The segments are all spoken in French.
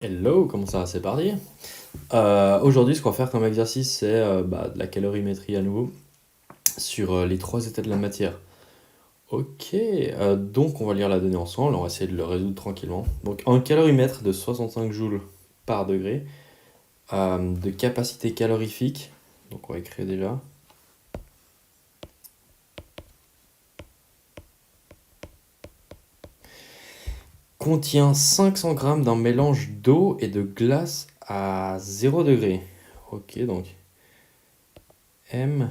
Hello, comment ça va? C'est parti. Aujourd'hui, ce qu'on va faire comme exercice, c'est de la calorimétrie à nouveau sur les trois états de la matière. Ok, donc on va lire la donnée ensemble, on va essayer de le résoudre tranquillement. Donc un calorimètre de 65 joules par degré de capacité calorifique, donc on va écrire déjà, contient 500 grammes d'un mélange d'eau et de glace à 0 degré. Ok, donc M,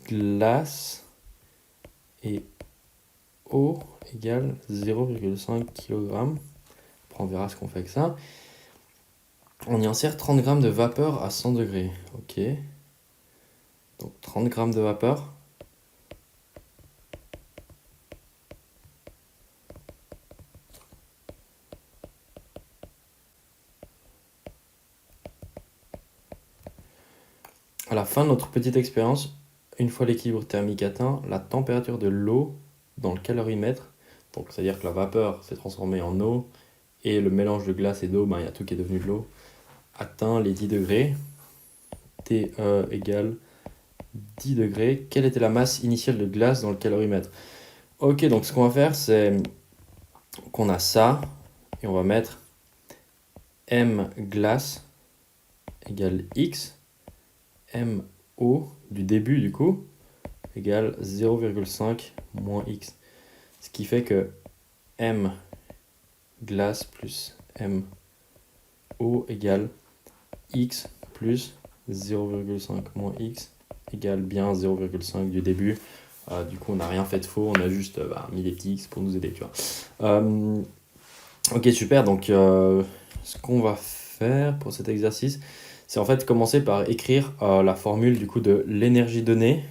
glace et eau égale 0,5 kg. Après, on verra ce qu'on fait avec ça. On y insère 30 grammes de vapeur à 100 degrés. Ok. Donc 30 grammes de vapeur. À la fin de notre petite expérience, une fois l'équilibre thermique atteint, la température de l'eau dans le calorimètre, donc c'est-à-dire que la vapeur s'est transformée en eau et le mélange de glace et d'eau, il y a tout qui est devenu de l'eau, atteint les 10 degrés. TE égale 10 degrés. Quelle était la masse initiale de glace dans le calorimètre? Ok, donc ce qu'on va faire, c'est qu'on a ça, et on va mettre M glace égale X, M eau du début du coup, égale 0,5 moins X. Ce qui fait que M glace plus M eau égale X plus 0,5 moins X égale bien 0,5 du début. Du coup, on n'a rien fait de faux, on a juste mis des petits X pour nous aider, tu vois. Ok, super. Donc, ce qu'on va faire pour cet exercice, c'est en fait commencer par écrire la formule du coup de l'énergie donnée,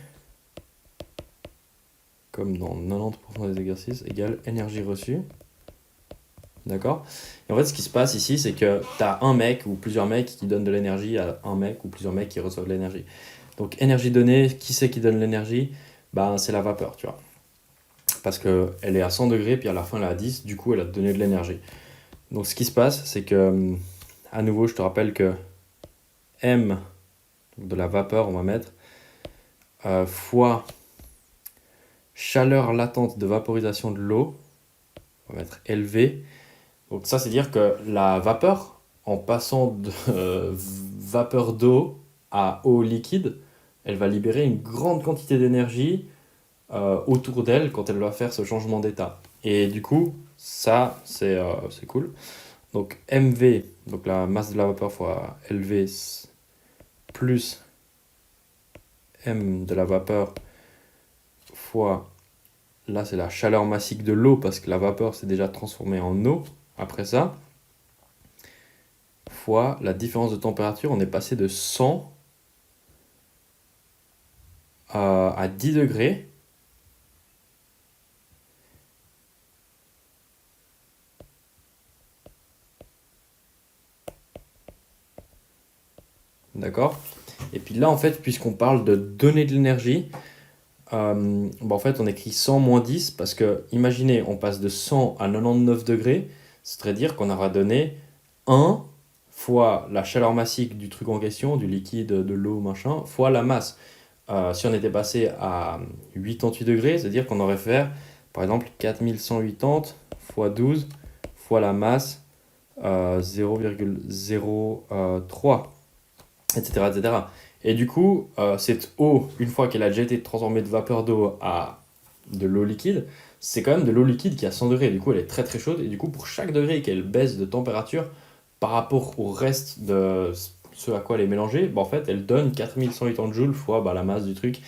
comme dans 90% des exercices, égale énergie reçue. D'accord? Et en fait, ce qui se passe ici, c'est que tu as un mec ou plusieurs mecs qui donnent de l'énergie à un mec ou plusieurs mecs qui reçoivent de l'énergie. Donc, énergie donnée, qui c'est qui donne l'énergie? C'est la vapeur, tu vois. Parce qu'elle est à 100 degrés, puis à la fin, elle est à 10, du coup, elle a donné de l'énergie. Donc, ce qui se passe, c'est que, à nouveau, je te rappelle que M, donc de la vapeur, on va mettre, fois chaleur latente de vaporisation de l'eau, on va mettre LV. Donc ça, c'est dire que la vapeur, en passant de vapeur d'eau à eau liquide, elle va libérer une grande quantité d'énergie autour d'elle quand elle va faire ce changement d'état. Et du coup, ça, c'est cool. Donc MV, donc la masse de la vapeur fois LV, plus M de la vapeur fois, là c'est la chaleur massique de l'eau parce que la vapeur s'est déjà transformée en eau après ça, fois la différence de température, on est passé de 100 à 10 degrés. D'accord? Et puis là, en fait, puisqu'on parle de donner de l'énergie, en fait, on écrit 100 moins 10 parce que, imaginez, on passe de 100 à 99 degrés, c'est-à-dire qu'on aura donné 1 fois la chaleur massique du truc en question, du liquide, de l'eau, machin, fois la masse. Si on était passé à 88 degrés, c'est-à-dire qu'on aurait fait, par exemple, 4180 fois 12 fois la masse 0,03, etc., etc. Et du coup, cette eau, une fois qu'elle a déjà été transformée de vapeur d'eau à de l'eau liquide, c'est quand même de l'eau liquide qui a 100 degrés. Du coup, elle est très très chaude. Et du coup, pour chaque degré qu'elle baisse de température par rapport au reste de ce à quoi elle est mélangée, en fait, elle donne 4180 joules fois la masse du truc.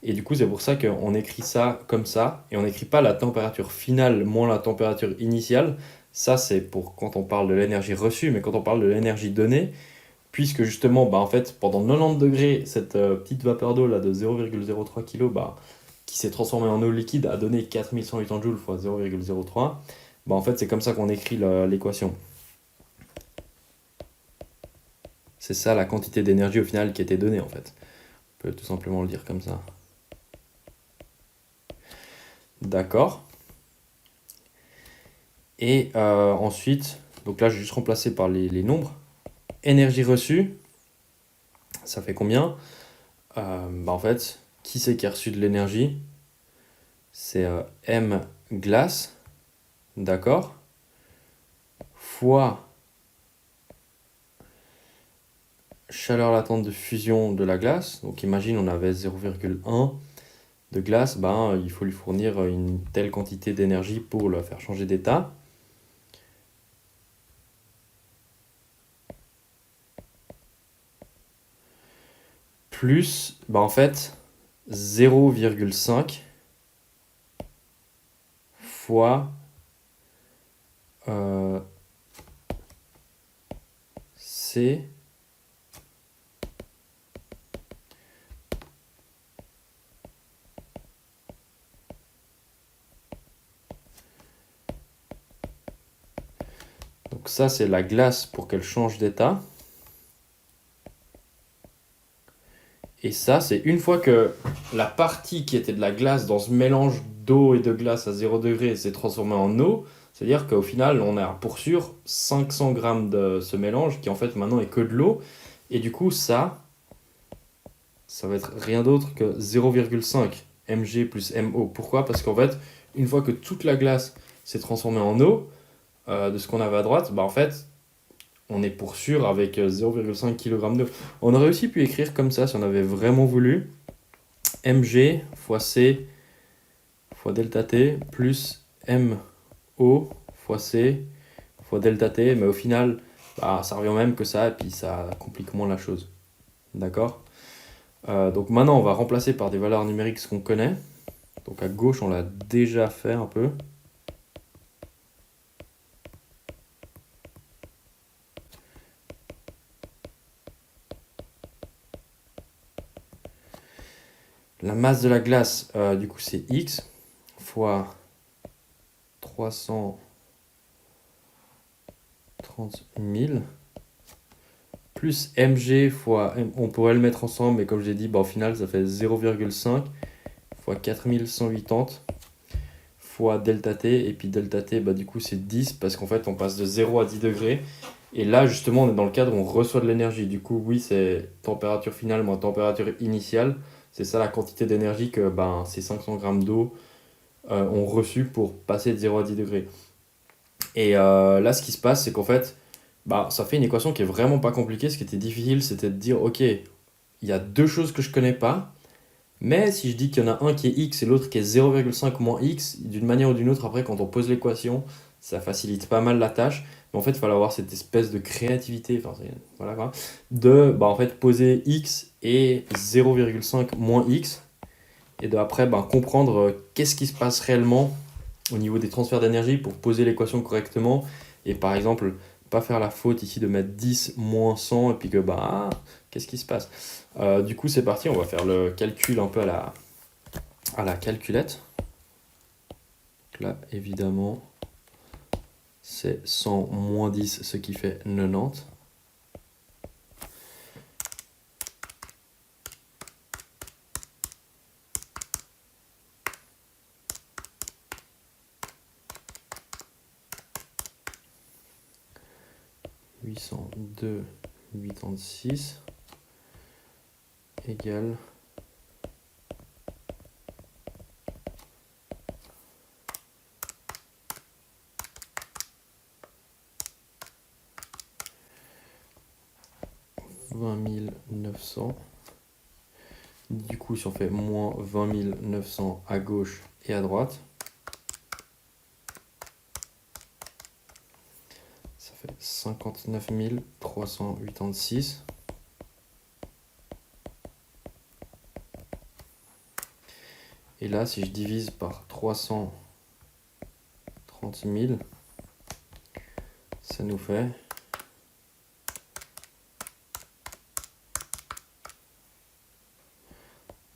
Et du coup, c'est pour ça qu'on écrit ça comme ça. Et on n'écrit pas la température finale moins la température initiale. Ça, c'est pour quand on parle de l'énergie reçue. Mais quand on parle de l'énergie donnée, puisque justement, en fait, pendant 90 degrés, cette petite vapeur d'eau là de 0,03 kg, qui s'est transformée en eau liquide, a donné 4180 joules fois 0,03. En fait, c'est comme ça qu'on écrit l'équation. C'est ça la quantité d'énergie au final qui était donnée en fait. On peut tout simplement le dire comme ça. D'accord. Et ensuite, Donc là, je vais juste remplacer par les nombres. Énergie reçue, ça fait combien? En fait, qui c'est qui a reçu de l'énergie? C'est M glace, d'accord? Fois chaleur latente de fusion de la glace. Donc imagine, on avait 0,1 de glace, il faut lui fournir une telle quantité d'énergie pour le faire changer d'état. Plus, en fait, 0,5 fois C donc ça c'est la glace pour qu'elle change d'état. Et ça c'est une fois que la partie qui était de la glace dans ce mélange d'eau et de glace à 0 degré s'est transformée en eau, c'est-à-dire qu'au final on a pour sûr 500 grammes de ce mélange qui en fait maintenant est que de l'eau. Et du coup ça va être rien d'autre que 0,5 mg plus mo. Pourquoi? Parce qu'en fait, une fois que toute la glace s'est transformée en eau, de ce qu'on avait à droite, en fait, on est pour sûr avec 0,5 kg d'eau. On aurait aussi pu écrire comme ça si on avait vraiment voulu. Mg fois C fois delta T plus MO fois C fois delta T. Mais au final, ça revient au même que ça et puis ça complique moins la chose. D'accord? Donc maintenant, on va remplacer par des valeurs numériques ce qu'on connaît. Donc à gauche, on l'a déjà fait un peu. La masse de la glace, du coup, c'est X fois 330 000 plus mg fois, on pourrait le mettre ensemble, mais comme j'ai dit, au final, ça fait 0,5 fois 4180 fois delta T, et puis delta T, du coup, c'est 10, parce qu'en fait, on passe de 0 à 10 degrés. Et là, justement, on est dans le cadre où on reçoit de l'énergie. Du coup, oui, c'est température finale moins température initiale. C'est ça la quantité d'énergie que ces 500 grammes d'eau ont reçu pour passer de 0 à 10 degrés. Et là, ce qui se passe, c'est qu'en fait, ça fait une équation qui est vraiment pas compliquée. Ce qui était difficile, c'était de dire, ok, il y a deux choses que je connais pas, mais si je dis qu'il y en a un qui est x et l'autre qui est 0,5 moins x, d'une manière ou d'une autre, après, quand on pose l'équation, ça facilite pas mal la tâche. Mais en fait, il fallait avoir cette espèce de créativité, voilà quoi, de en fait, poser x et 0,5 moins x, et de après comprendre qu'est-ce qui se passe réellement au niveau des transferts d'énergie pour poser l'équation correctement. Et par exemple, pas faire la faute ici de mettre 10 moins 100 et puis que qu'est-ce qui se passe? Du coup, c'est parti, on va faire le calcul un peu à la calculette. Donc là, évidemment, c'est 100 moins 10, ce qui fait 90. « 802,86 égale 20 900. Du coup, si on fait moins 20 900 à gauche et à droite, ça fait 59 386. Et là, si je divise par 330 000, ça nous fait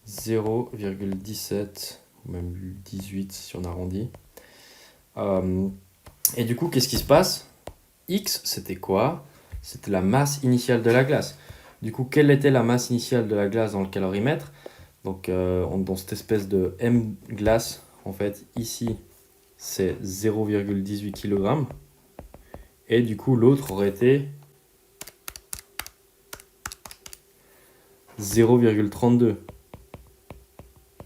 0,17 ou même 18 si on arrondit. Et du coup, qu'est-ce qui se passe? X, c'était quoi? C'était la masse initiale de la glace. Du coup, quelle était la masse initiale de la glace dans le calorimètre? Donc, dans cette espèce de M glace, en fait, ici, c'est 0,18 kg. Et du coup, l'autre aurait été 0,32.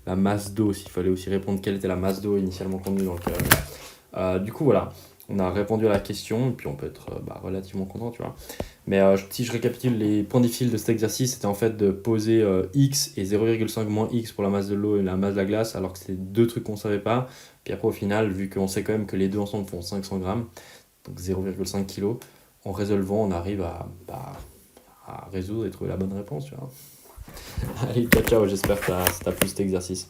La masse d'eau, s'il fallait aussi répondre quelle était la masse d'eau initialement contenue dans le calorie. Du coup, voilà, on a répondu à la question, et puis on peut être relativement content, tu vois. Mais si je récapitule les points difficiles de cet exercice, c'était en fait de poser x et 0,5 moins x pour la masse de l'eau et la masse de la glace, alors que c'était deux trucs qu'on ne savait pas. Puis après, au final, vu qu'on sait quand même que les deux ensemble font 500 grammes, donc 0,5 kg, en résolvant, on arrive à résoudre et trouver la bonne réponse, tu vois. Allez, ciao, ciao, j'espère que ça t'a plu cet exercice.